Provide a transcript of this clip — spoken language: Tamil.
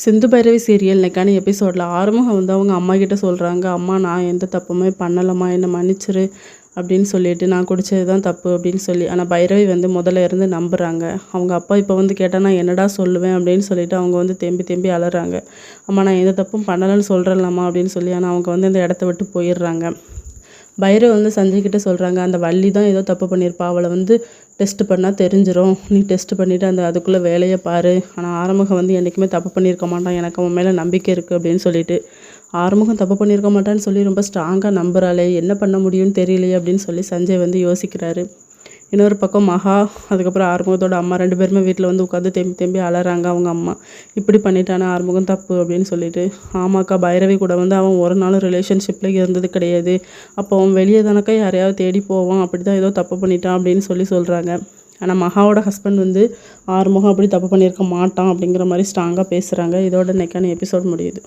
சிந்து பைரவி சீரியல் இன்னைக்கான எபிசோடில் ஆறுமுகம் வந்து அவங்க அம்மா கிட்ட சொல்கிறாங்க, அம்மா நான் எந்த தப்புமே பண்ணலம்மா, என்னை மன்னிச்சிரு அப்படின்னு சொல்லிட்டு, நான் குடித்தது தான் தப்பு அப்படின்னு சொல்லி. ஆனால் பைரவி வந்து முதல்ல இருந்து நம்புகிறாங்க. அவங்க அப்பா இப்போ வந்து கேட்டால் நான் என்னடா சொல்லுவேன் அப்படின்னு சொல்லிட்டு அவங்க வந்து தேம்பி தேம்பி அலறாங்க. அம்மா நான் எந்த தப்பும் பண்ணலைன்னு சொல்கிறேன்லம்மா அப்படின்னு சொல்லி. ஆனால் அவங்க வந்து அந்த இடத்த விட்டு போயிடுறாங்க. பைரவ் வந்து சஞ்சய் கிட்ட சொல்கிறாங்க, அந்த வள்ளி தான் ஏதோ தப்பு பண்ணியிருப்பா, அவளை வந்து டெஸ்ட் பண்ணால் தெரிஞ்சிடும், நீ டெஸ்ட் பண்ணிவிட்டு அதுக்குள்ளே வேலையை பாரு. ஆனால் ஆறுமுகம் வந்து என்றைக்குமே தப்பு பண்ணியிருக்க மாட்டான், எனக்கு அவன் மேலே நம்பிக்கை இருக்குது அப்படின்னு சொல்லிட்டு. ஆறுமுகம் தப்பு பண்ணியிருக்க மாட்டான்னு சொல்லி ரொம்ப ஸ்ட்ராங்காக நம்புகிறாளே, என்ன பண்ண முடியும்னு தெரியலையே அப்படின்னு சொல்லி சஞ்சய் வந்து யோசிக்கிறாரு. இன்னொரு பக்கம் மகா அதுக்கப்புறம் ஆறுமுகத்தோட அம்மா 2 பேருமே வீட்டில் வந்து உட்காந்து தேம்பி தேம்பி அலறாங்க. அவங்க அம்மா இப்படி பண்ணிட்டானே ஆறுமுகம் தப்பு அப்படின்னு சொல்லிட்டு. ஆமாக்கா, பைரவி கூட வந்து அவன் ஒரு நாளும் ரிலேஷன்ஷிப்பில் இருந்தது கிடையாது, அப்போ அவன் வெளியே தானக்கா யாரையாவது தேடி போவான், அப்படி தான் ஏதோ தப்பு பண்ணிட்டான் அப்படின்னு சொல்கிறாங்க. ஆனால் மகாவோட ஹஸ்பண்ட் வந்து ஆறுமுகம் அப்படி தப்பு பண்ணியிருக்க மாட்டான் அப்படிங்கிற மாதிரி ஸ்ட்ராங்காக பேசுகிறாங்க. இதோட இன்னைக்கான எபிசோட் முடியுது.